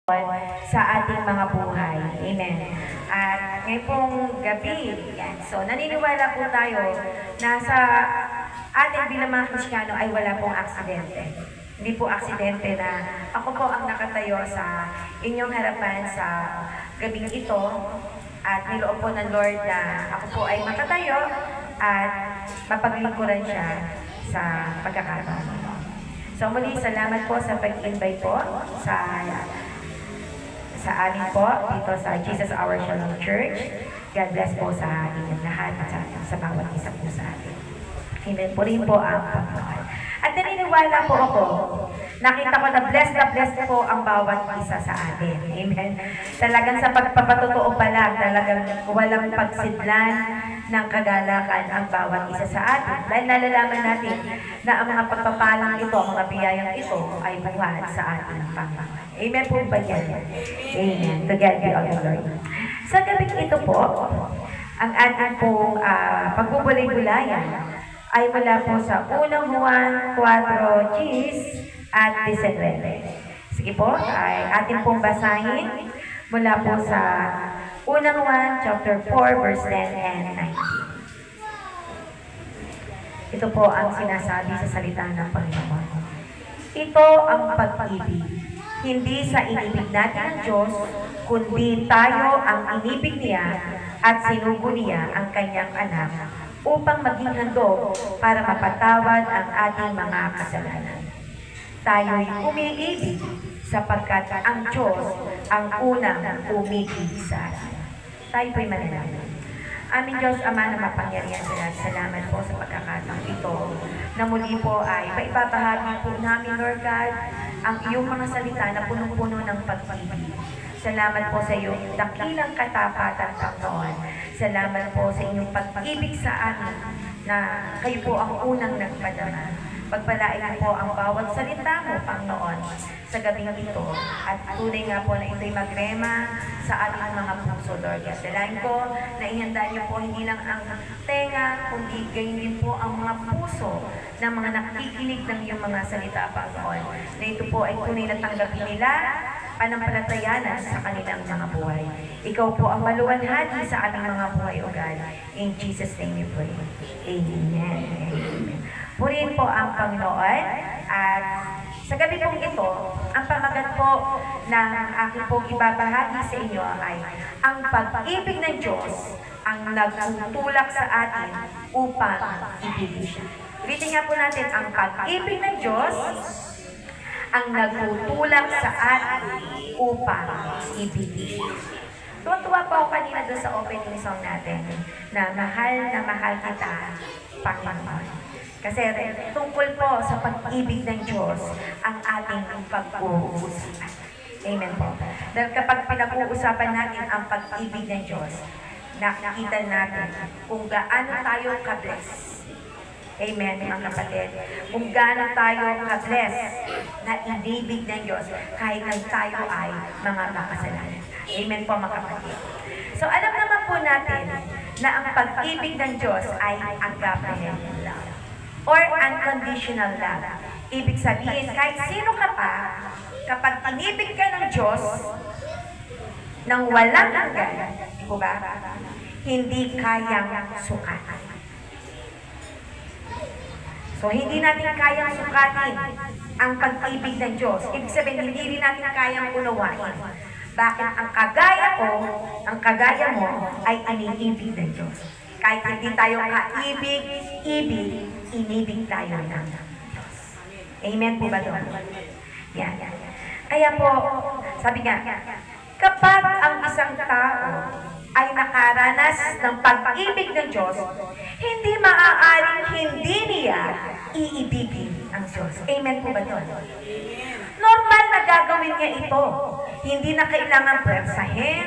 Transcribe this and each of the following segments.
sa ating mga buhay. Amen. At ngayon pong gabi, yan. So, naniniwala po tayo na sa ating bilang mga Kristiyano ay wala pong aksidente. Hindi po aksidente na ako po ang nakatayo sa inyong harapan sa gabing ito at niloob po ng Lord na ako po ay makatayo at mapaglingkuran siya sa pagkakataon. So muli, salamat po sa pag-invite po sa amin po dito sa Jesus Our Shalom Church. God bless po sa inyong lahat at sa bawat isa po sa atin. Amen po rin po ang Panginoon. At naniniwala po ako, nakita ko na blessed po ang bawat isa sa atin. Amen. Talagang sa pagpapatotoo pa lang, talagang walang pagsidlan ng kagalakan ang bawat isa sa atin. Dahil nalalaman natin na ang mga pagpapalang ito, ang mga biyayang ito ay buhat sa atin ng Panginoon. Amen po ba yan? Amen. To God be all the glory. Sa gabing ito po, ang ating pong pagbubulay-bulayan ay mula po sa unang Juan 4, at 19. Sige po, ay ating pong basahin mula po sa unang Juan chapter 4, verse 10 and 19. Ito po ang sinasabi sa salita ng Panginoon. Ito ang pag-ibig. Hindi sa inibig natin ng Diyos, kundi tayo ang inibig niya at sinugo niya ang kanyang anak upang maging handog para mapatawad ang ating mga kasalanan. Tayo'y umiibig sapagkat ang Diyos ang unang umibig sa atin. Tayo po'y manalangin. Aming Diyos, Ama na mapangyarihan sa lahat, salamat po sa pagkakataong ito na muli po ay maibabahagi po namin, Lord God, ang iyong mga salita na punong-puno ng pag-ibig. Salamat po sa iyong dakilang katapatan, Panginoon. Salamat po sa inyong pag-ibig sa amin na kayo po ang unang nagpadama. Pagpalain po ang bawat salita mo, Panginoon, sa gabing ito. At tunay nga po na ito'y magrema sa ating mga puso, Lord. Dalain ko na ihanda niyo po hindi lang ang tenga, kundi gayon din po ang mga puso ng mga nakikinig ng iyong mga salita, Panginoon. Na ito po ay tunay na tanggapin nila panampalatayanan sa kanilang mga buhay. Ikaw po ang maluwalhati sa aming mga buhay, O God. In Jesus' name we pray. Amen. Amen. Purihin po ang Panginoon. At sa gabi pong ito, ang pamagat po ng aking pong ibabahagi sa inyo ay ang pag-ibig ng Diyos ang nagtutulak sa atin upang ibigin siya. Ulitin nga po natin, ang pag-ibig ng Diyos ang nagtutulak sa atin upang ibigin siya. Tuwa-tuwa po ako kanina doon sa opening song natin na mahal kita, Panginoon. Kasi tungkol po sa pag-ibig ng Diyos ang ating pag-uusapan. Amen po. Dahil kapag pinag-uusapan natin ang pag-ibig ng Diyos, nakikita natin kung gaano tayo ka-bless. Amen, mga kapatid. Kung gaano tayo ka-bless na inibig ng Diyos kahit na tayo ay mga makasalanan. Amen po, mga kapatid. So, alam naman po natin na ang pag-ibig ng Diyos ay agape love or unconditional love. Ibig sabihin, kahit sino ka pa, kapag inibig ka ng Diyos nang walang hanggan, di po ba? Hindi kayang sukatan. So, hindi natin kayang sukatin ang pag-ibig ng Diyos. Ibig sabihin, hindi rin natin kayang unawain. Bakit ang kagaya ko, ang kagaya mo, ay iniibig ng Diyos. Kahit hindi tayo kaibig, inibig tayo ng Diyos. Amen po ba doon? Yan. Kaya po, sabi nga, kapag ang isang tao ay nakaranas ng pag-ibig ng Diyos, hindi maaaring hindi niya iibigin ang Diyos. Amen po ba doon? Normal na gagawin niya ito. Hindi na kailangan pwersahin,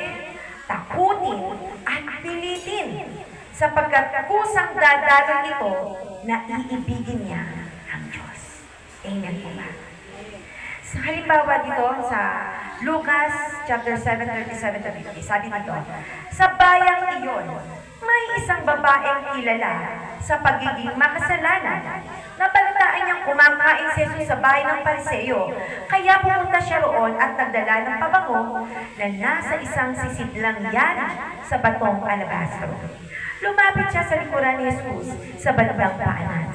takutin, at pilitin. Sapagkat kusang dadalo ito na iibigin niya ang Diyos. Amen po ba? Sa halimbawa dito sa Lucas chapter 7:37 to 50, sabi dito, sa bayang iyon, may isang babaeng kilala sa pagiging makasalanan. Nabalitaan niyang kumakain si Jesus sa bahay ng Pariseo, kaya pumunta siya roon at nagdala ng pabango na nasa isang sisidlang yan sa batong alabastro. Lumapit siya sa likuran ni Jesus sa bandang paanan.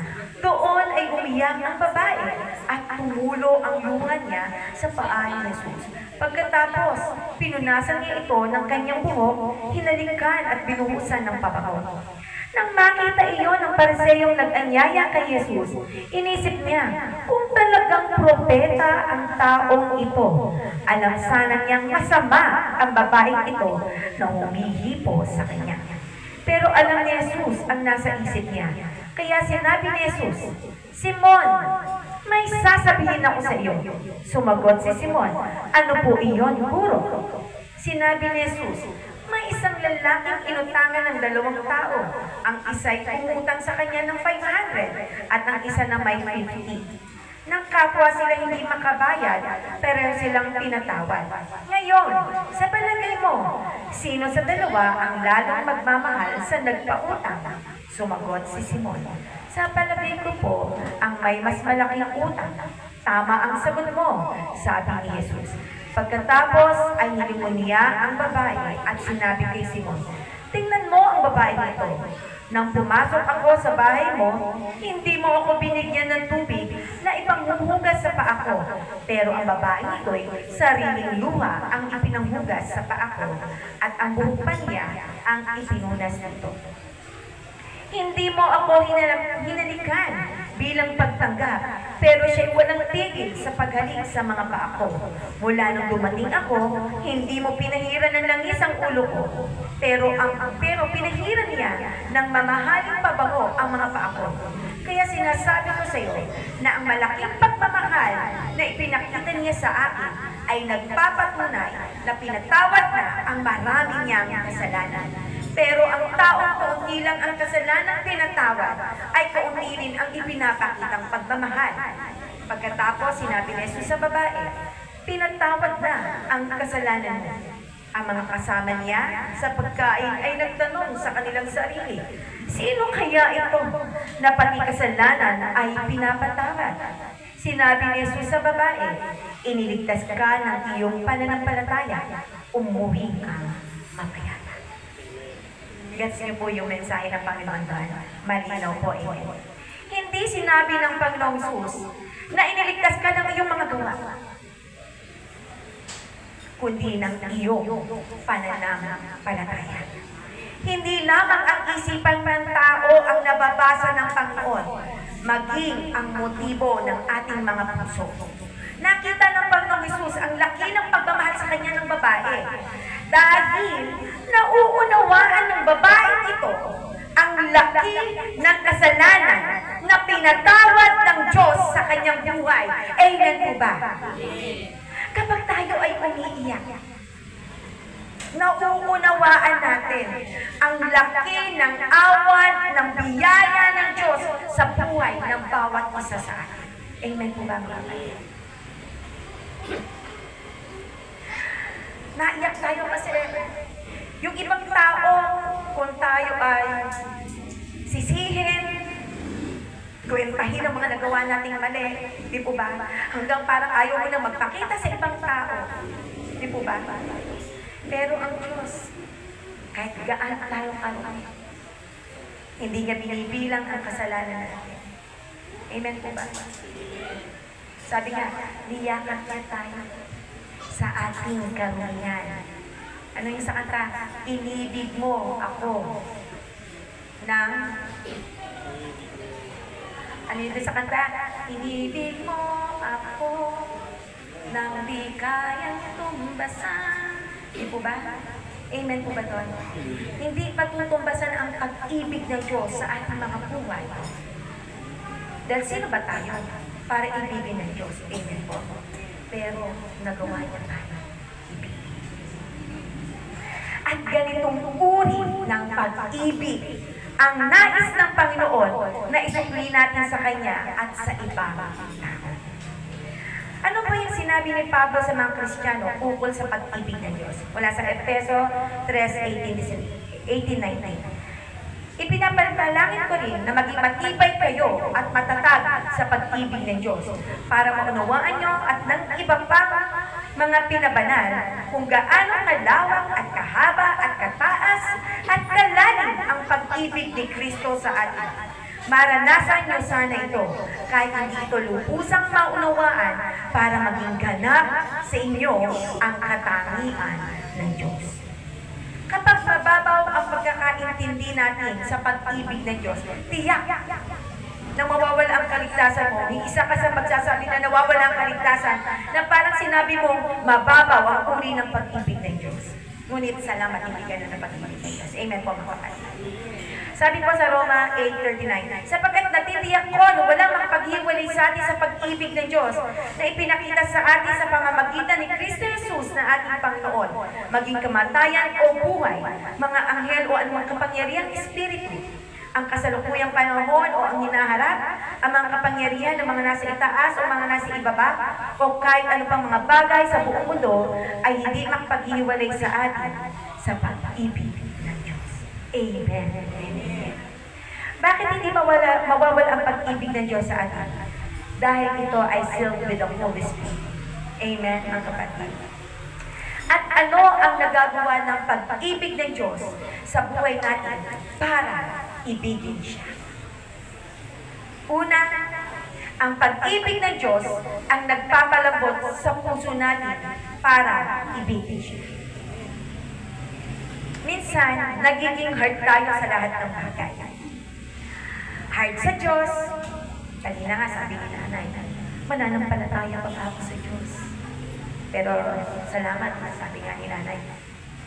Doon ay umiyak ang babae at tumulo ang luha niya sa paa ni Jesus. Pagkatapos, pinunasan niya ito ng kanyang buhok, hinalikan at binuhusan ng pabango. Nang makita iyon ng Pariseyong nag-anyaya kay Jesus, inisip niya kung talagang propeta ang taong ito. Alam sana niyang masama ang babaeng ito na humihipo sa kanya. Pero alam ni Jesus ang nasa isip niya. Kaya sinabi ni Jesus, Simon, may sasabihin ako sa iyo. Sumagot si Simon, ano po iyon, Guro? Sinabi ni Jesus, may isang lalaking inutangan ng 2 tao. Ang isa'y umutang sa kanya ng 500 at ang isa na may 50. Nang kapwa sila hindi makabayad, pero silang pinatawad. Ngayon, sa palagay mo, sino sa dalawa ang lalong magmamahal sa nagpautang? Sumagot si Simon, sa palagay ko po, ang may mas malaking utang. Tama ang sagot mo, sabi ni Jesus. Pagkatapos ay nilingon niya ang babae at sinabi kay Simon, tingnan mo ang babae nito. Nang pumasok ako sa bahay mo, hindi mo ako binigyan ng tubig na ipanghuhugas sa paa ko. Pero ang babae nito'y sariling luha ang ipinanghugas sa paa ko at ang buhok pa niya ang ipinunas nito. Hindi mo ako hinalikan bilang pagtanggap, pero siya'y walang tigil sa paghalik sa mga paa ko. Mula nung dumating ako, hindi mo pinahiran ng langis ang ulo ko, pero pinahiran niya ng mamahaling pabango ang mga paa ko. Kaya sinasabi ko sa iyo na ang malaking pagmamahal na ipinakita niya sa akin ay nagpapatunay na pinatawad na ang marami niyang kasalanan. Pero ang taong kaunti lang ang kasalanang pinatawad ay kaunti rin ang ipinapakitang pagmamahal. Pagkatapos, sinabi ni Jesus sa babae, pinatawad na ang kasalanan mo. Ang mga kasama niya sa pagkain ay nagtanong sa kanilang sarili, sino kaya ito na pati kasalanan ay pinapatawad? Sinabi ni Jesus sa babae, iniligtas ka ng iyong pananampalataya, umuwi ka mamaya. Gets niyo po yung mensahe ng Panginoon doon. Malinaw po ito. Hindi sinabi ng Panginoong Jesus na iniligtas ka ng iyong mga gawa, kundi ng iyong pananampalataya. Hindi lamang ang isipan ng tao ang nababasa ng Panginoon, maging ang motibo ng ating mga puso. Nakita ng Panginoong Jesus ang laki ng pagmamahal sa kanya ng babae. Dahil nauunawaan ng babae ito ang laki ng kasalanan na pinatawad ng Diyos sa kanyang buhay. Amen po ba? Kapag tayo ay umiiyak, nauunawaan natin ang laki ng awan ng biyaya ng Diyos sa buhay ng bawat isa sa atin. Amen po ba, mga kapatid? Naiyak tayo kasi yung ibang tao, kung tayo ay sisihin, kwentahin ang mga nagawa nating mali, di po ba? Hanggang parang ayaw mo na magpakita sa ibang tao, di po ba? Pero ang Diyos, kahit gaano tayo karami, hindi niya binibilang ang kasalanan natin. Amen po ba? Sabi nga, niyakan niya tayo sa ating karumihan. Ano yung sa kanta? Inibig mo ako ng... Ano yun sa kanta? Inibig mo ako nang di kayang tumbasan. Di po ba? Amen po ba doon? Hindi patutumbasan ang pag-ibig ng Diyos sa ating mga buhay. Dahil sino ba tayo? Para ibigin ng Diyos. Amen po. Pero nagawa niya tayo ibigin. At ganitong uri ng pag-ibig ang nais ng Panginoon na isukli natin sa Kanya at sa ibang tao. Ano ba yung sinabi ni Pablo sa mga Kristiyano ukol sa pag-ibig ng Diyos? Wala sa Efeso 3:18-19. Ipinapanalangin ko rin na maging matibay kayo at matatag sa pag-ibig ng Diyos para maunawaan nyo at ng iba pang mga pinabanal kung gaano kalawak at kahaba at kataas at kalalim ang pag-ibig ni Kristo sa atin. Maranasan nyo sana ito kahit hindi ito lubusang maunawaan para maging ganap sa inyo ang katangian ng Diyos. Kapag mababaw ang pagkakaintindi natin sa pag-ibig ng Diyos, tiyak na mawawala ang kaligtasan mo. Yung isa ka sa magsasabi na nawawala ang kaligtasan na parang sinabi mo, mababaw ang uri ng pag-ibig ng Diyos. Ngunit salamat, hindi ganun ang pag-ibig ng Diyos. Amen po mga kapatid. Sabi po sa Roma 8:39, sapagkat natitiyak ko na walang makapaghiwalay sa atin sa pag-ibig ng Diyos na ipinakita sa atin sa pamamagitan ni Kristo Jesus na ating Panginoon, maging kamatayan o buhay, mga anghel o anumang kapangyarihang espiritu, ang kasalukuyang panahon o ang hinaharap, ang mga kapangyarihan ng mga nasa itaas o mga nasa ibaba, o kahit ano pang mga bagay sa buong mundo ay hindi makapaghiwalay sa atin sa pag-ibig ng Diyos. Amen. Amen. Bakit hindi mawawala ang pag-ibig ng Diyos sa atin? Dahil ito ay sealed with the Holy Spirit. Amen, mga kapatid. At ano ang nagagawa ng pag-ibig ng Diyos sa buhay natin para ibigin siya? Una, ang pag-ibig ng Diyos ang nagpapalabot sa puso natin para ibigin siya. Minsan, nagiging hard tayo sa lahat ng bagay. Hard sa Diyos. Kanina nga sabi ni nanay, mananampalataya pa ako sa Diyos. Pero salamat, sabi nga ni nanay,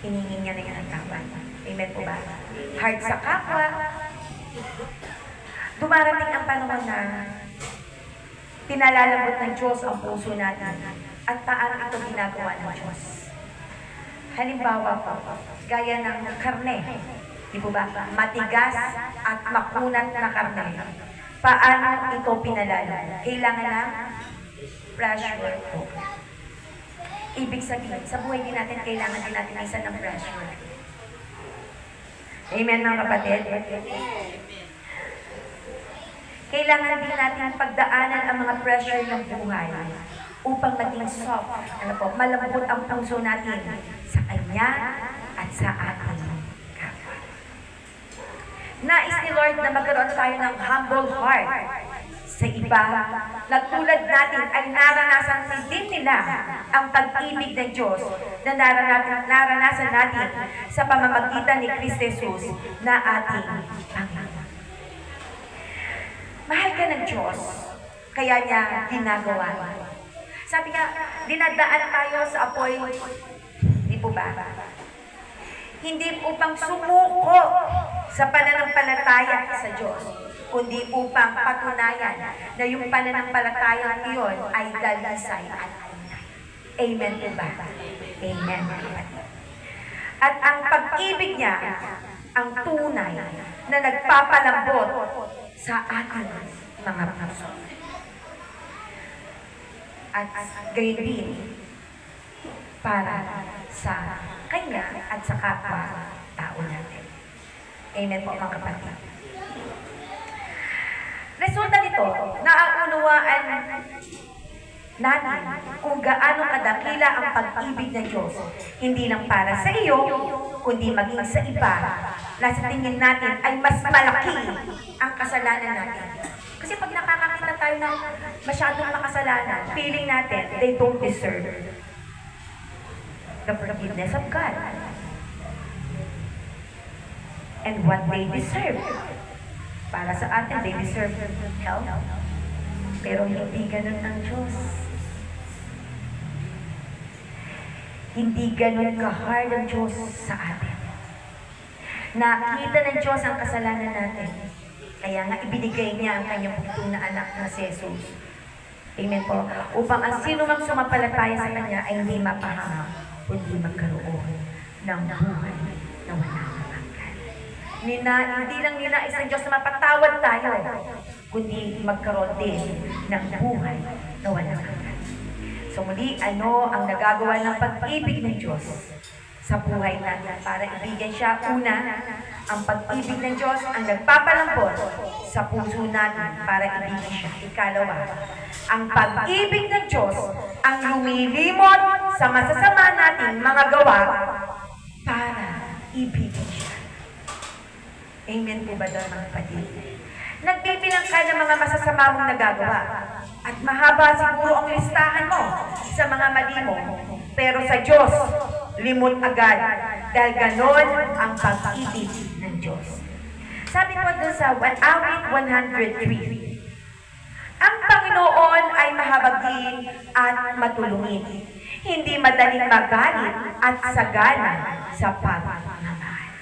hiningin niya na yan ang kapan. Amen po ba? Hard sa kapwa. Dumarating ang panahon na pinalalabot ng Diyos ang puso natin at paano ito ginagawa ng Diyos. Halimbawa po, gaya ng karne, di po ba? Matigas at makunat na karne. Paano ito pinalala? Kailangan ng pressure po. Ibig sabihin, sa buhay din natin, kailangan din natin isa ng pressure. Amen, mga kapatid? Kailangan din natin pagdaanan ang mga pressure ng buhay upang maging soft, malambot ang puso natin sa Kanya at sa ating kapwa. Nais ni Lord na magkaroon tayo ng humble heart sa iba na tulad natin ay naranasan din nila ang pag-ibig ng Diyos na naranasan natin sa pamamagitan ni Kristo Jesus na ating Panginoon. Mahal ka ng Diyos, kaya niya ginagawa. Sabi nga, dinadaan tayo sa apoy, di po ba? Hindi upang sumuko sa pananampalataya sa Diyos, kundi upang patunayan na yung pananampalataya iyon ay dalisay at tunay. Amen po ba? Amen. At ang pag-ibig niya, ang tunay na nagpapalambot sa ating mga puso. At gayon din para sa Kanya at sa kapwa-tao natin. Amen po mga kapatid. Resulta nito, naaunawaan natin kung gaano kadakila ang pag-ibig ng Diyos. Hindi lang para sa iyo, kundi maging sa iba na sa tingin natin ay mas malaki ang kasalanan natin. Kasi pag nakakakita tayo ng masyadong makasalanan, feeling natin they don't deserve the forgiveness of God. And what they deserve. Para sa atin, they deserve hell. Pero hindi ganun ang Diyos. Hindi ganun ka-hard ang Diyos sa atin. Nakita ng Diyos ang kasalanan natin. Kaya nga ibinigay niya ang kanyang bugtong na anak na si Jesus. Amen po. Upang ang sino mang sumampalataya sa kanya ay hindi mapahamak, kundi magkaroon ng buhay na wala hanggan. Hindi lang ninais ng Diyos na mapatawad tayo, kundi magkaroon din ng buhay na wala hanggan. So muli, ano ang nagagawa ng pag-ibig ng Diyos sa buhay natin para ibigin siya? Una, ang pag-ibig ng Diyos ang nagpapalambot sa puso natin para ibigin siya. Ikalawa, ang pag-ibig ng Diyos ang lumilimot sa masasama nating mga gawa para ibigin siya. Amen po ba doon, mga kapatid? Nagbibilang ka ng mga masasama mong nagagawa. At mahaba siguro ang listahan mo sa mga mali mo. Pero sa Diyos, limot agad. Dahil ganon ang pag-ibig ng Diyos. Sabi po doon sa Awit 103, ang Panginoon ay mahabagin at matulungin. Hindi madaling magalit at sagana sa pagmamahal.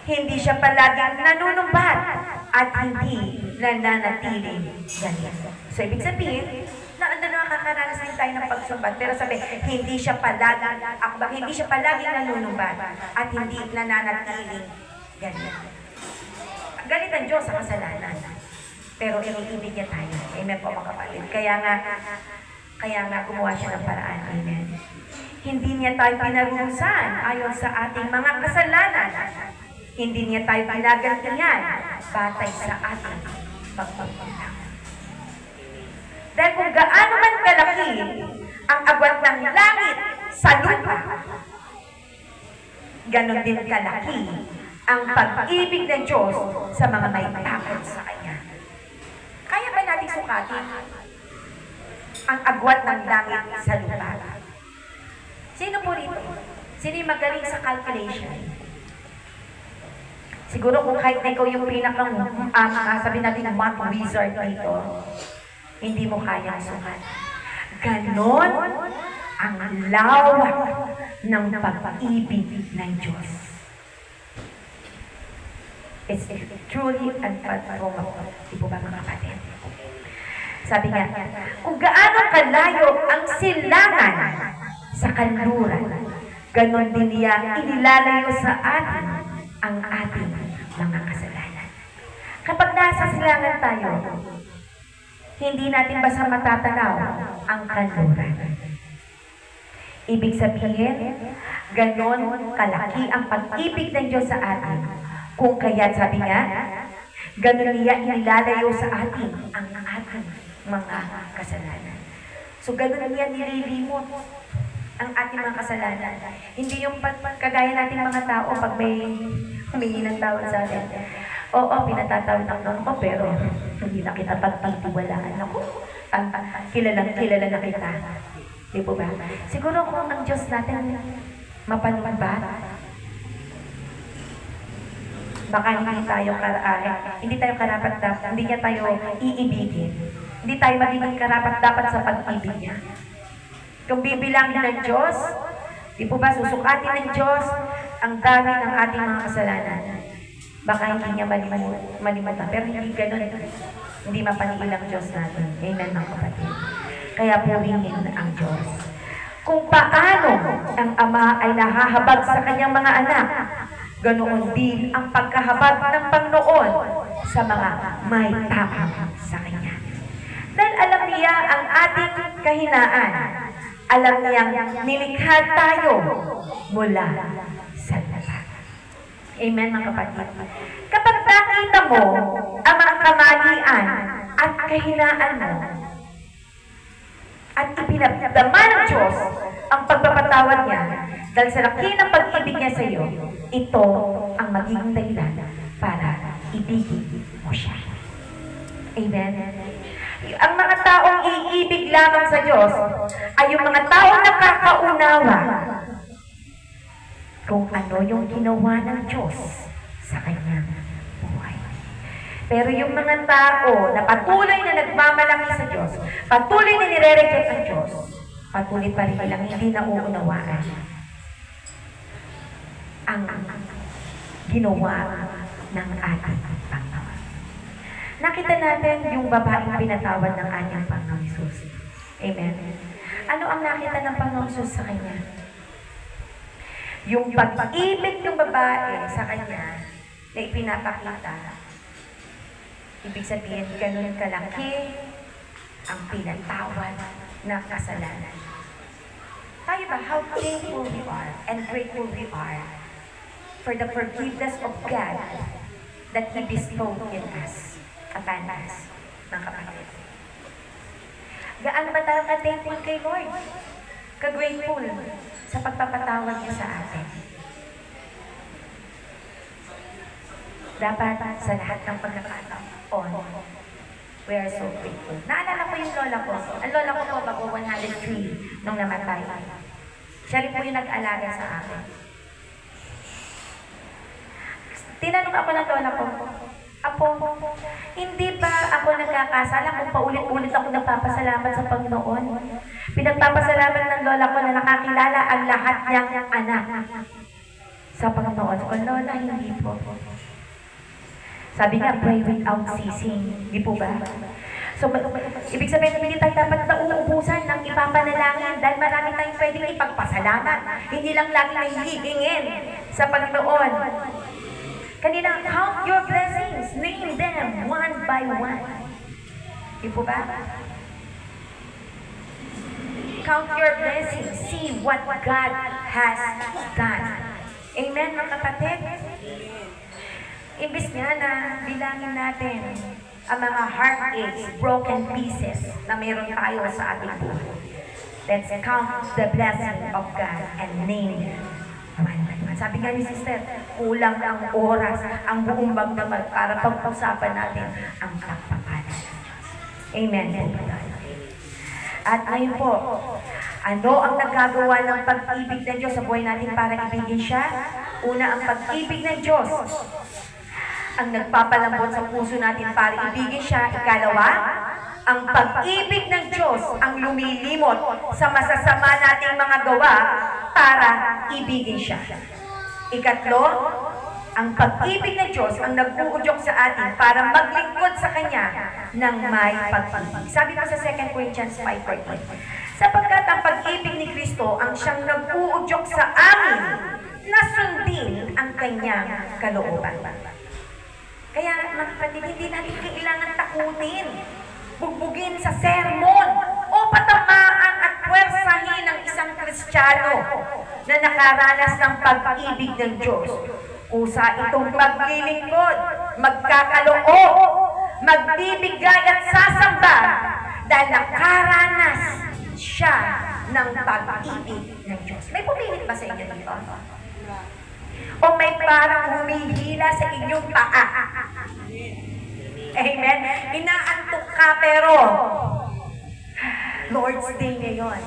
Hindi siya palaging nanunumbat at hindi nananatiling galit. So, ibig sabihin, nakakaranas din tayo ng pagsumbat. Pero sabi, hindi siya palaging nanunumbat at hindi nananatiling galit. Galit ang Diyos sa kasalanan. Pero iniibig niya tayo. Amen po, mga kapatid. Kaya nga gumawa siya ng paraan. Amen. Hindi niya tayo pinarurusan ayon sa ating mga kasalanan. Hindi niya tayo pinagantihan batay sa ating pagpagkulang. Dahil kung gaano man kalaki ang agwat ng langit sa lupa, ganon din kalaki ang pag-ibig ng Diyos sa mga may takot sa Kanya. Kaya ba natin sukatin ang agwat ng langit sa lupa? Sino po rito? Sino yung magaling sa calculation? Siguro kung kahit na ikaw yung sabi natin, math wizard dito, hindi mo kaya sukat. Ganon ang lawak ng pag-ibig ng Diyos. It's truly unfathomable. Di po ba, mga kapatid? Sabi nga, kung gaano kalayo ang silangan sa kanluran, ganon din niya inilalayo sa atin ang ating mga kasalanan. Kapag nasa silangan tayo, hindi natin basta matatanaw ang kanluran. Ibig sabihin, ganon kalaki ang pag-ibig ng Diyos sa atin. Kung kaya sabi nga, ganon niya inilalayo sa atin ang ating mga kasalanan. So ganon niya nililimot ang ating mga kasalanan. Hindi yung kagaya nating mga tao pag may humingi ng tawad sa atin. Oo, pinatatawad ang noon ko, pero hindi na kita pagtitiwalaan ako. Kilala na kita. Di po ba? Siguro kung ang Diyos natin mapanumbat, baka hindi tayo karapat-dapat, hindi niya tayo iibigin. Hindi tayo magiging karapat-dapat sa pag-ibig niya. Kung bibilangin ng Diyos, di po ba susukatin ng Diyos ang dami ng ating mga kasalanan. Baka hindi niya malimutan. Pero hindi ganun. Hindi mapaniilang Diyos natin. Amen, mga kapatid. Kaya purihin ang Diyos. Kung paano ang Ama ay nahahabag sa kanyang mga anak, ganoon din ang pagkahabag ng Panginoon sa mga may takot sa Kanya. Dahil alam niya ang ating kahinaan. Alam niyang nilikha tayo mula sa lahat. Amen, mga kapatid. Kapag nakita mo ang mga kamalian at kahinaan mo, at ipinagdama ng Diyos ang pagpapatawad niya, dahil sa laki ng pag-ibig niya sa iyo, ito ang magiging dahilan para ibigin mo siya. Amen? Ang mga taong iibig lamang sa Diyos ay yung mga taong nakakaunawa kung ano yung ginawa ng Diyos sa kanyang buhay. Pero yung mga tao na patuloy na nagmamalaki sa Diyos, patuloy na nire-reject ang Diyos, patuloy pa rin nilang hindi nauunawaan ang ginawa ng ating Panginoon. Nakita natin yung babaeng pinatawad ng ating Panginoon Jesus. Amen. Ano ang nakita ng Panginoon Jesus sa kanya? Yung pag-ibig ng babae sa kanya na ipinapakita. Ibig sabihin, ganun kalaki ang pinatawad ng kasalanan. Tayo ba, how thankful we are and grateful we are for the forgiveness of God that He bestowed in us, upon us, ng kapatid. Gaan ba tayo ka-thankful kay Lord? Ka-grateful sa pagpapatawad niya sa atin. Dapat sa lahat ng pagkakataon, we are so grateful. Naalala ko yung lola ko. Ang lola ko po bago 103 nung namatay. Siya rin po yung nag-alaga sa akin. Tinanong ako ng lola ko, Apo, hindi ba ako nagkakasala kung paulit-ulit ako nagpapasalamat sa Panginoon? Pinagpapasalamat ng lola ko na nakakilala ang lahat niyang anak sa Panginoon. O lola, hindi po. Sabi nga, pray without ceasing. Hindi po ba? So, ibig sabihin, hindi tayo dapat nauubusan ng ipapanalangin dahil marami tayong pwedeng ipagpasalamat. Hindi lang lagi hihingin sa Panginoon. Kanina, count your blessings. Name them one by one. Di po ba? Count your blessings. See what God has done. Amen, mga kapatid? Imbis nga na bilangin natin ang mga heartaches, broken pieces na meron tayo sa ating buhay. Let's count the blessing of God and name them. Sabi nga ni sister, kulang ang oras, ang buong magdamag para pag-usapan natin ang pagpapalas. Amen. At ngayon po, ano ang nagagawa ng pag-ibig ng Diyos sa buhay natin para ibigin siya? Una, ang pag-ibig ng Diyos ang nagpapalambot sa puso natin para ibigin siya. Ikalawa, ang pag-ibig ng Diyos ang lumilimot sa masasama nating mga gawa para ibigin siya. Ikatlo, ang pag-ibig ng Diyos ang nag-uudyok sa atin para maglingkod sa Kanya ng may pag-ibig. Sabi ko sa 2 Corinthians 5:14, sapagkat ang pag-ibig ni Kristo ang siyang nag-uudyok sa amin na sundin ang Kanyang kalooban. Kaya, mga kapatid, hindi natin kailangan takutin, bugbugin sa sermon, o patamaan at puwersahin ng isang Kristiyano na nakaranas ng pag-ibig ng Diyos. Kusa itong maglilingkod, magkakaloob, magbibigay at sasamba dahil nakaranas siya ng pag-ibig ng Diyos. May pumilit ba sa inyo dito? O may parang humihila sa inyong paa? Amen? Inaantok ka pero Lord's Day ngayon.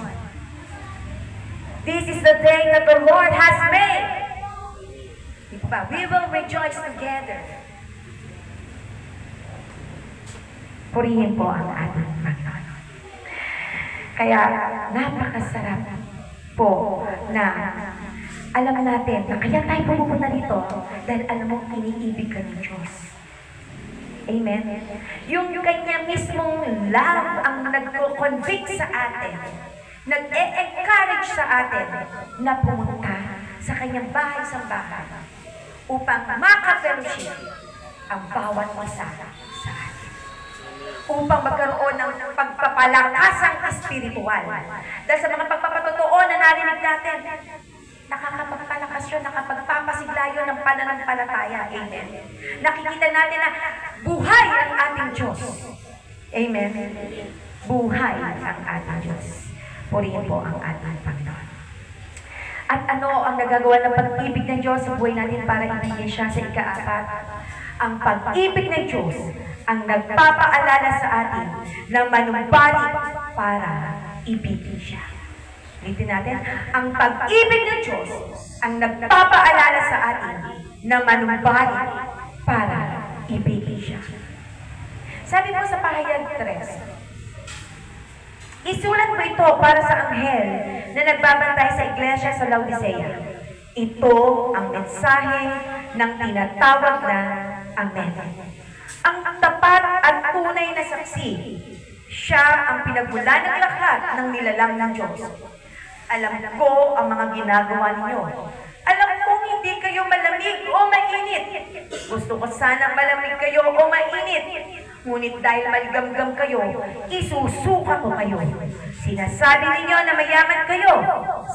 This is the day that the Lord has made. Diba? We will rejoice together. Purihin po ang ating Panginoon. Kaya napakasarap po na alam natin na kaya tayo pupunta dito dahil alam mo iniibig ka ng Diyos. Amen? Yung kanya mismong love ang nag-convict sa atin, nag-e-encourage sa atin na pumunta sa kanyang bahay sa bahay upang makapelusin ang bawat isa sa atin. Upang magkaroon ng pagpapalakasang espiritual. Dahil sa mga pagpapatotoo na narinig natin, nakakapagpalakas yun, nakapagpapasigla yun ng pananampalataya. Amen. Nakikita natin na buhay ang ating Diyos. Amen. Buhay ang ating Diyos. Purihin po ang ating Panginoon. At ano ang nagagawa ng pag-ibig ng Diyos sa buhay natin para ibigay siya sa ika-apat? Ang pag-ibig ng Diyos ang nagpapaalala sa atin na manumbalik para ibigin siya. Ulitin natin, ang pag-ibig ng Diyos ang nagpapaalala sa atin na manumbalik para ibigin siya. Sabi po sa pahayag 3, isulat mo ito para sa anghel na nagbabantay sa iglesia sa Laodicea. Ito ang mensahe ng tinatawag na Amen. Ang tapat at tunay na saksi, siya ang pinagmula ng lahat ng nilalang ng Diyos. Alam ko ang mga ginagawa ninyo. Alam kong hindi kayo malamig o mainit. Gusto ko sana malamig kayo o mainit. Ngunit dahil maligamgam kayo, isusuka ko kayo. Sinasabi ninyo na mayaman kayo,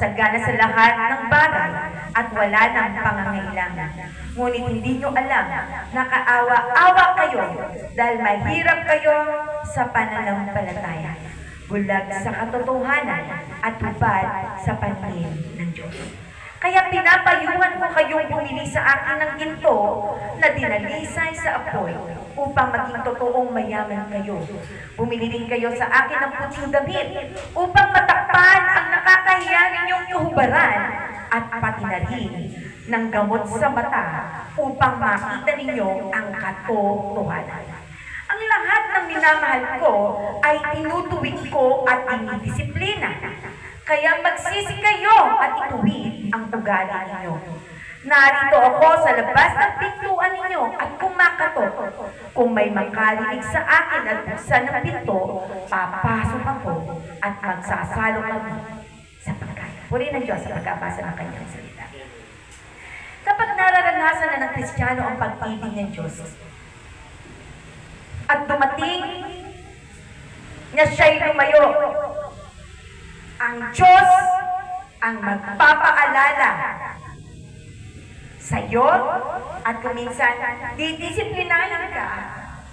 sagana sa lahat ng bagay, at wala ng pangangailangan. Ngunit hindi nyo alam, nakaawa-awa kayo dahil mahirap kayo sa pananampalataya. Bulag sa katotohanan at hubad sa paningin ng Diyos. Kaya pinapayuhan ko kayong bumili sa akin ng ginto na dinalisay sa apoy upang maging totoong mayaman kayo. Bumili din kayo sa akin ng puting damit upang matakpan ang nakakahiya ninyong kahubaran at pati na rin ng gamot sa mata upang makita ninyo ang katotohanan. Ang lahat ng minamahal ko ay tinutuwid ko at dinidisiplina. Kaya magsisi kayo at ituwid ang ugali ninyo. Narito ako sa labas ng pintuan ninyo at kumakatok. Kung may makarinig sa akin at buksan ng pinto, papasok ako at magsasalo kami sa pagkain. Purihin ng Diyos sa pagkabasa ng kanyang salita. Kapag nararanasan na ng Kristiyano ang pag-ibig ng Diyos, at dumating na siya'y lumayo, ang Diyos ang magpapaalala sa iyo at kuminsan didisiplinahin ka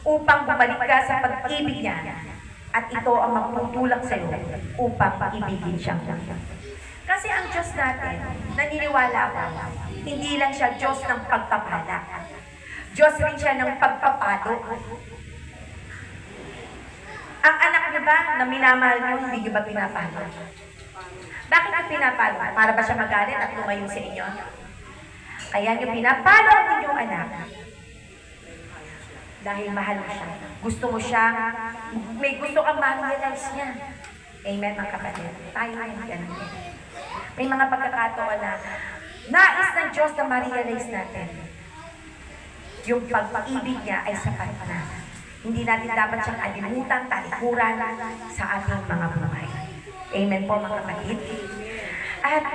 upang bumalik ka sa pag-ibig niya at ito ang magtutulak sa iyo upang ibigin siyang lang. Kasi ang Diyos natin, naniniwala ko, hindi lang siya Diyos ng pagpapala. Diyos rin siya ng pagpapalo. Ang anak niyo ba na minamahal niyo, hindi niyo ba pinapalo? Bakit niyo pinapalo? Para ba siya magalit at lumayo sa inyo? Kaya niyo pinapalo ang inyong anak. Dahil mahal mo siya. Gusto mo siya, may gusto kang ma-realize niya. Amen, mga kapatid. Tayo ay ganun. May mga pagkakataon na nais ng Diyos na ma-realize natin. Yung pag-ibig niya ay sapat na. Hindi natin dapat siyang alimutan, talikuran sa ating mga buhay. Amen po, mga kapatid. At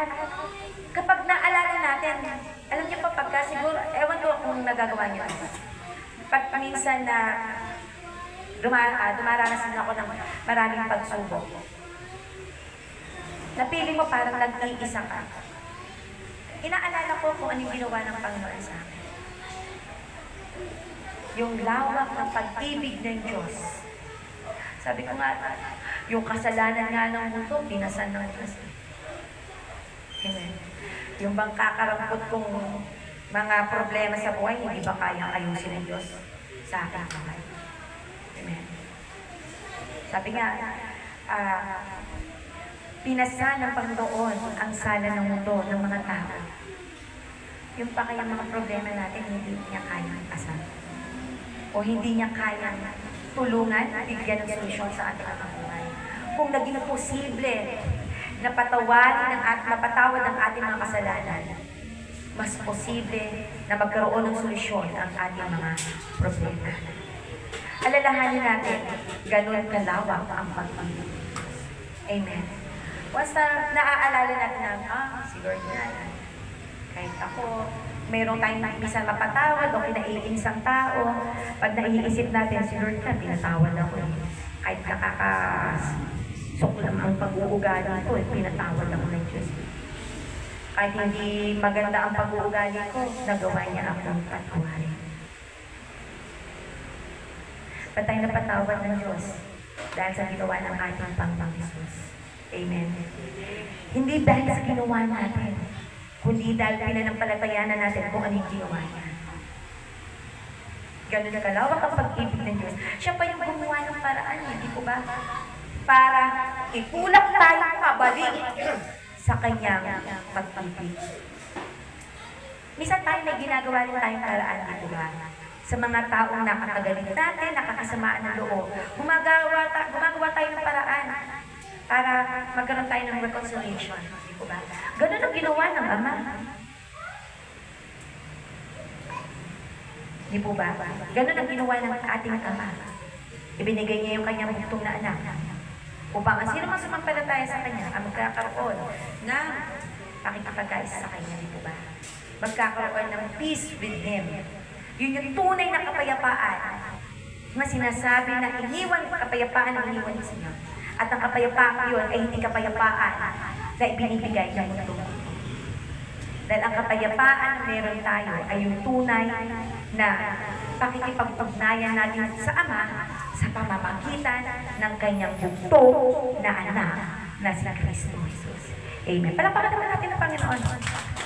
kapag naalala natin, alam niyo po, pagka siguro, ewan ko kung nagagawa niyo. Pag minsan na dumaranas din ako ng maraming pagsubok, napili mo parang nag-iisa ka. Inaalala ko kung anong ginawa ng Panginoon sa akin. Yung lawak ng pag-ibig ng Diyos. Sabi ko nga, yung kasalanan nga ng mundo, pinasan ng Diyos. Amen. Yung bang kakarampot kong mga problema sa buhay, hindi ba kayang ayusin ng Diyos sa aking buhay? Amen. Sabi nga, pinasan ng Panginoon ang sala ng mundo ng mga tao. Yung pa kaya mga problema natin, hindi niya kayang pasan. O hindi niya kayang tulungan, bigyan ng solusyon sa ating mga buhay. Kung naging posible na mapatawad ang ating mga kasalanan, mas posible na magkaroon ng solusyon ang ating mga problema. Alalahanin natin, ganun kalawak ang pag-ibig. Amen. Once na naaalala natin na, si Lord na, kahit ako, mayroong tayong minsan mapatawad o kinaiinsang tao. Pag naiisip natin, si Lord na, pinatawad ako eh. Kahit nakakasuklam ang pag-uugali ko, pinatawad ako ng Diyos. Kahit hindi maganda ang pag-uugali ko, nagawa niya akong patuwarin. Ba't tayo napatawad ng Diyos? Dahil sa ginawa ng ating Panginoong Jesus. Amen. Hindi dahil sa ginawa natin, kundi dahil pinanampalatayanan natin kung anong ginawa niya. Ganun na kalawak ang pag-ibig ng Diyos. Siya pa yung gumawa ng paraan, hindi po ba? Para itulak tayo pabalik sa kanyang pag-ibig. Minsan tayo may ginagawa rin tayong paraan, hindi po ba? Sa mga taong nakakagalit natin, nakakasamaan ng loob. Gumagawa tayo ng paraan para magkaroon tayo ng reconciliation. Hindi po ba? Ganun ang ginawa ng Ama. Di po ba? Ganun ang ginawa ng ating Ama. Ibinigay niya yung kanyang buktong na anak. Upang ang sino mang sumampalataya sa kanya ang magkakaroon ng pakikipagkais sa kanya. Di po ba? Magkakaroon ng peace with Him. Yun yung tunay na kapayapaan na sinasabi na kapayapaan ang iniwan niya sa inyo. At ang kapayapaan yun ay hindi kapayapaan na ibinibigay ng mundo. Dahil ang kapayapaan na meron tayo ay yung tunay na pakikipag-ugnayan natin sa Ama sa pamamagitan ng kanyang bugtong na anak na si Kristo Jesus. Amen. Palakpakan naman natin ang Panginoon.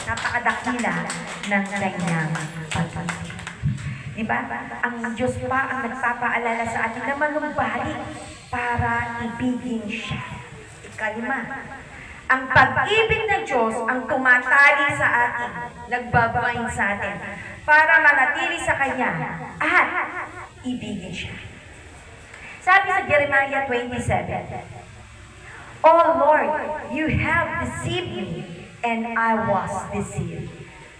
Napakadakila ng kanyang pagpapalala. Diba? Ang Diyos pa ang nagpapaalala sa atin na manumbalik para ibigin siya. Ikalima, ang pag-ibig ng Diyos ang tumatali sa atin, nagbabain sa atin, para manatili sa Kanya at ibigin siya. Sabi sa Jeremiah 27, "O Lord, you have deceived me, and I was deceived.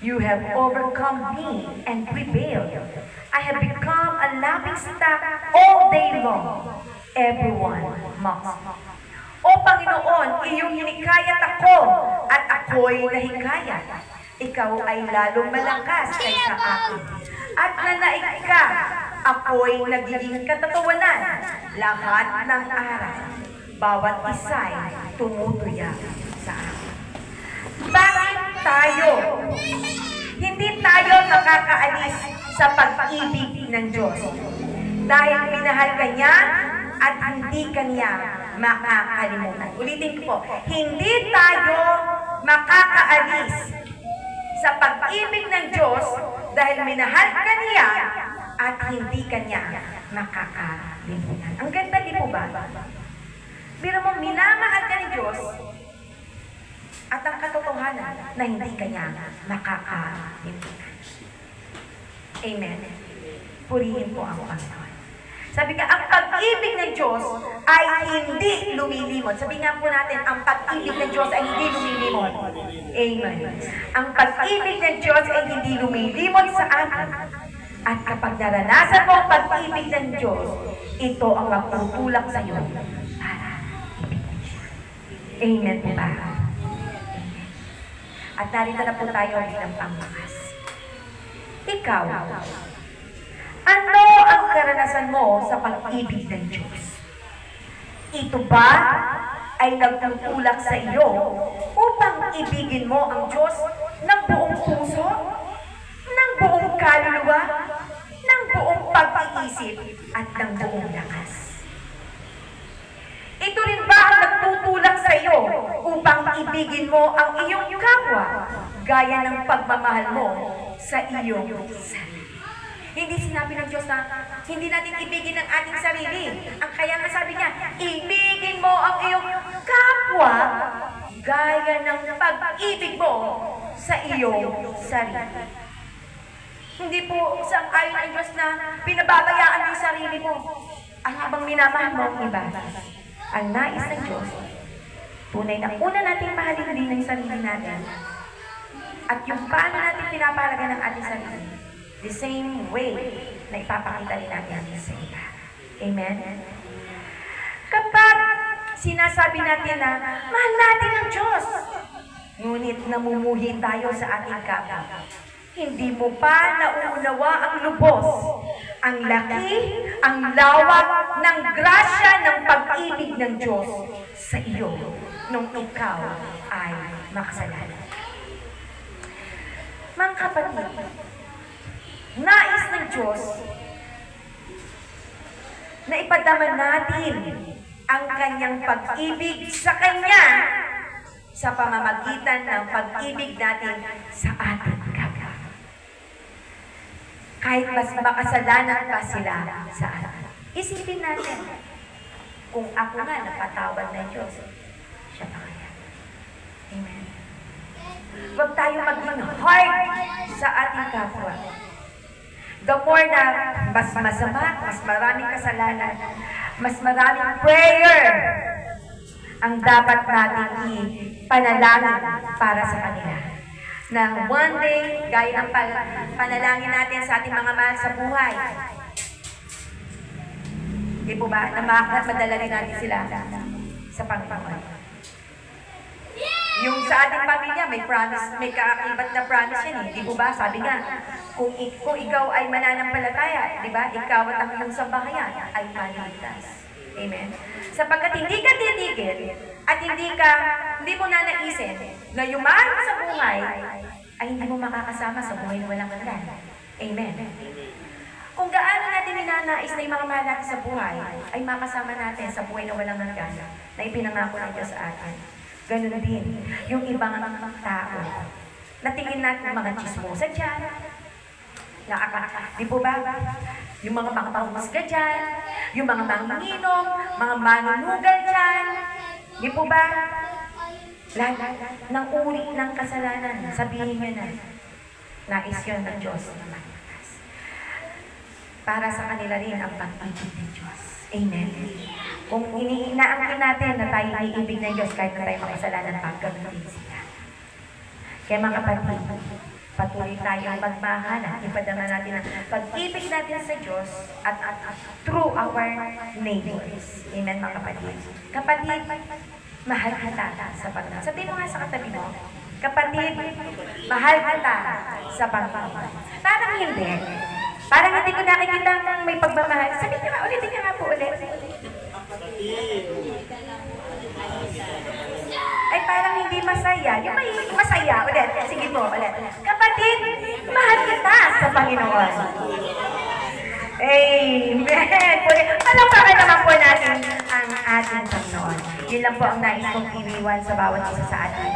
You have overcome me and prevailed. I have become a laughing stock all day long. Everyone mocks me. O Panginoon, iyong hinikayat ako at ako'y nahikayat. Ikaw ay lalong malakas kaysa akin. At nanaig ka, ako'y nagiging katatawanan. Lahat ng araw, bawat isa'y tumutuya sa akin." Bakit tayo? Hindi tayo makakaalis sa pag-ibig ng Diyos. Dahil minahal ka niya at hindi ka niya makakalimutan. Ulitin ko po, hindi tayo makakaalis sa pag-ibig ng Diyos dahil minahal ka niya at hindi ka niya makakalimutan. Ang ganda, di po ba? Biro mo, minamahal ka ni Diyos at ang katotohanan na hindi ka niya makakalimutan. Amen. Purihin po ang Panginoon. Sabi ka, ang pag-ibig ng Diyos ay hindi lumilimot. Sabi nga po natin, ang pag-ibig ng Diyos ay hindi lumilimot. Amen. Ang pag-ibig ng Diyos ay hindi lumilimot sa atin. At kapag naranasan mo ang pag-ibig ng Diyos, ito ang magtutulak sa iyo para ibigin siya. Amen po ba? At narito na po tayo bilang pangwakas. Ikaw, ano ang karanasan mo sa pag-ibig ng Diyos? Ito ba ay nagtutulak sa iyo upang ibigin mo ang Diyos ng buong puso, ng buong kaluluwa, ng buong pag-iisip, at ng buong lakas? Ito rin ba ang nagtutulak sa iyo upang ibigin mo ang iyong kapwa gaya ng pagmamahal mo sa iyong sarili? Hindi sinabi ng Diyos na hindi natin ibigin ang ating sarili. Ang kaya nga sabi niya, ibigin mo ang iyong kapwa gaya ng pag-ibig mo sa iyong sarili. Hindi po sa ayon ng Diyos na pinababayaan mo yung sarili mo. Ang habang minamahal mo ang iba. Ang nais ng Diyos, tunay na una nating mahalin din ang sarili natin. At yung paano natin pinapahalaga ng ating sarili, the same way na ipapakita rin natin sa iba. Amen? Kapag sinasabi natin na mahal natin ang Diyos, ngunit namumuhi tayo sa ating kapwa, hindi mo pa nauunawa ang lubos, ang laki, ang lawak ng grasya ng pag-ibig ng Diyos sa iyo nung ikaw ay makasalanan. Mga kapatid, nais ng Diyos na ipadama natin ang kanyang pag-ibig sa Kanya sa pamamagitan ng pag-ibig natin sa ating kapwa. Kahit mas makasalanan pa sila sa atin. Isipin natin, kung ako nga napatawad ng Diyos, siya pa kaya. Amen. Huwag tayo maging hard sa ating kapwa. The more na mas masama, mas maraming kasalanan, mas maraming prayer ang dapat natin ipanalangin para sa kanila. Na one day, gaya ng panalangin natin sa ating mga mahal sa buhay. Di po ba? Na madala rin natin sila sa Panginoon. Yung sa ating pamilya, may promise, may kaakibat na promise yan eh. Di po ba? Sabi nga, kung ikaw ay mananampalataya, di ba? Ikaw at ang iyong sambahayan ay maliligtas. Amen? Sapagkat hindi ka titigil at hindi mo na naisin na yumahan ka sa buhay ay hindi mo makakasama sa buhay na walang hanggan. Amen? Kung gaano natin ninanais na yung mga mahal natin sa buhay ay makasama natin sa buhay na walang hanggan na ipinangako ng Diyos sa atin. Ganun din yung ibang tao. Natingin natin mga chismosa dyan. Di po ba? Yung mga pangpangmusga dyan, yung mga manginginom, mga manunugal dyan. Di po ba? Lahat ng uri ng kasalanan, sabihin nyo na, nais yun ng Diyos na malitas. Para sa kanila rin ang pag-ibig ng Diyos. Amen. Kung inaangkin natin na tayo iibig ng Diyos kahit na tayo makasalanan, pagkagunin din sila. Kaya mga kapatid, patuloy tayong magmahalan. Ipadama natin ang pag-ibig natin sa Diyos at through our neighbors. Amen, mga kapatid. Kapatid, mahal kita sa Panginoon. Sabihin mo nga sa katabi mo, kapatid, mahal kita sa Panginoon. Parang hindi. Parang hindi ko nakikita ng may pagmamahal. Sabihin niyo nga, ulitin niyo nga po ulit. Ay parang hindi masaya. Yung may masaya. Ulit. Sige po, ulit. Kapatid, mahal kita sa Panginoon. Amen. Palakpakan naman po natin ang ating Panginoon. Yun lang po ang nais kong iniwan sa bawat isa sa atin.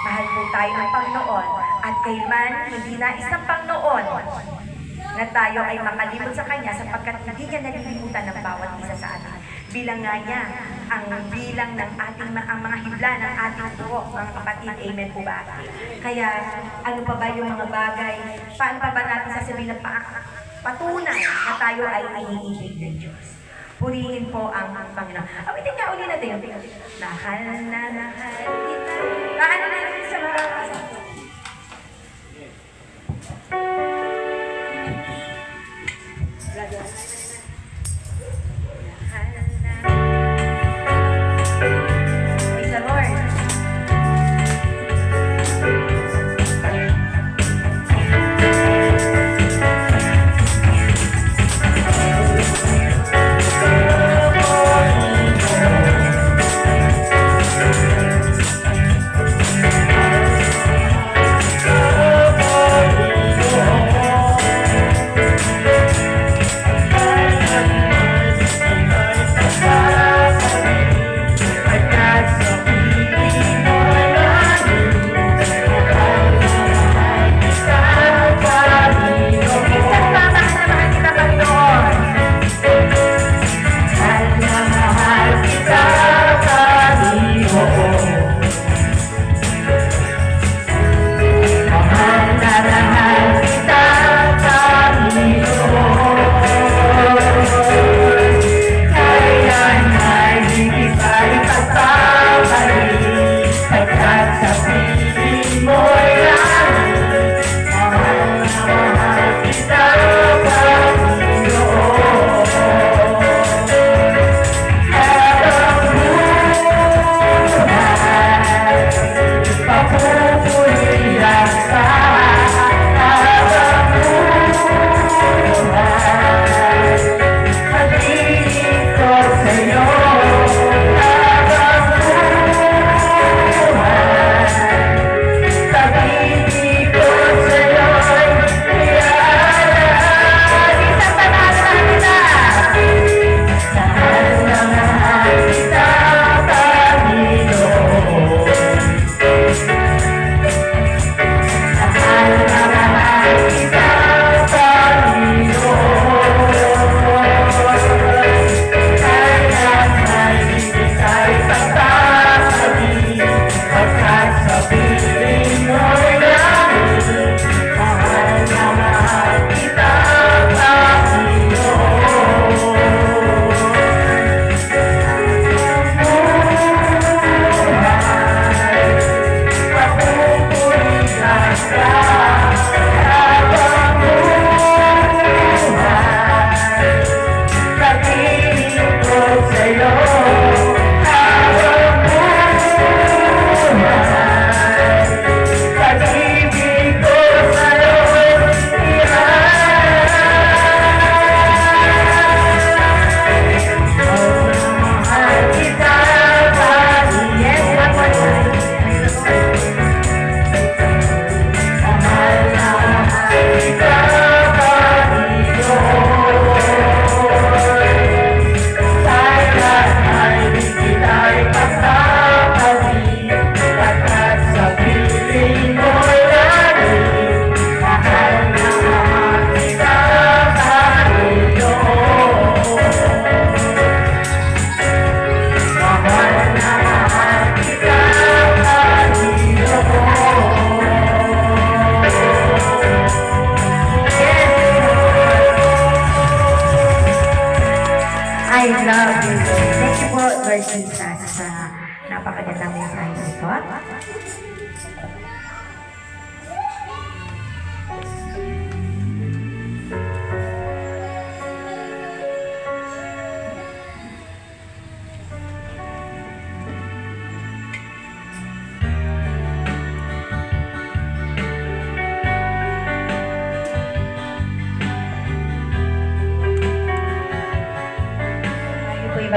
Mahal po tayo ng Panginoon. At kailan hindi nais ng Panginoon na tayo ay makalimot sa Kanya sapagkat hindi niya nalilimutan ng bawat isa sa atin. Bilang nga niya ang bilang ng ating ang mga hibla ng ating buhok, mga kapatid. Amen po ba? Kaya ano pa ba yung mga bagay? Paano pa ba natin sasabihin na patunay na tayo ay iniibig ng Diyos? Purihin po ang Panginoon. Awitin nga uli natin. Mahal na mahal kita. Paano natin sa mga Praise the Lord.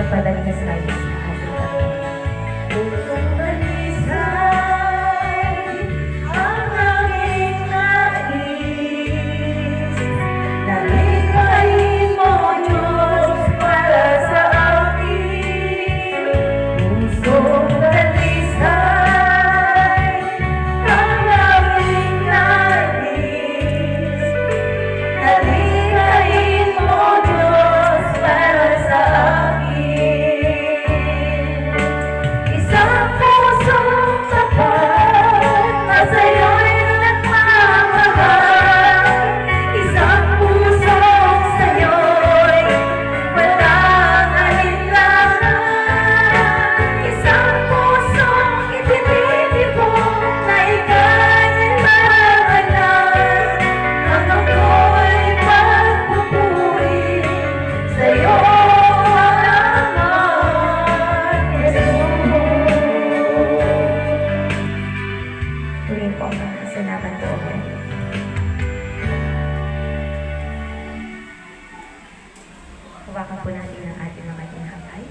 magpadalisay sa ating kapwa. Pusong dalisay ang aking nais, nalikhain mo, Diyos, para sa akin. Pusong dalisay ang aking nais, nalikhain mo, Diyos, para sa akin. Isang pusong tapat na sa'yo'y nagmamahal, isang pusong sa'yo'y walang alinlangan, isang pusong itinitipon na ika'y mahalan, ang ako'y pagpupuri sa'yo, Ama, Jesus. Tuloy po ang mga salamat po. Hawakan po natin ang ating mga tinapay.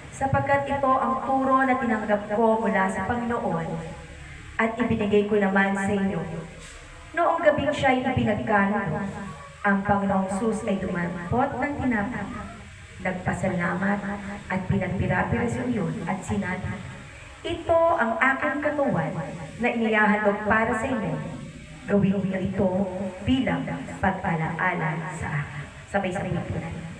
Sapagkat ito ang turo na tinanggap ko mula sa Panginoon at ibinigay ko naman sa inyo. Noong gabing siya'y ipinagkaloob, ang Panginoong Sus ay dumampot ng tinapay, nagpasalamat at pinagpirapiraso iyon at sinabi, ito ang aking katawan na inihahandog para sa inyo. Gawin niyo ito bilang pag-alaala sa akin. Sabay-sabay po natin.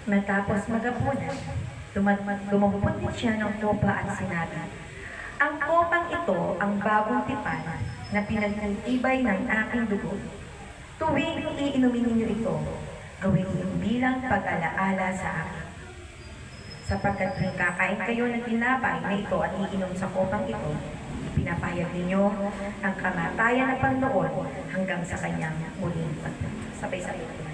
Matapos magapunan, dumagpun din siya ng kopa at sinabi, ang kopang ito ang bagong tipan na pinagtitibay ng aking dugo. Tuwing iinumin ninyo ito, gawin niyo bilang pag-alaala sa akin. Sapagkat kung kakain kayo ng tinapay na ito at iinom sa kopang ito, pinapahayag ninyo ang kamatayan ng Panginoon hanggang sa kanyang muling pagdating. Sabay-sabay.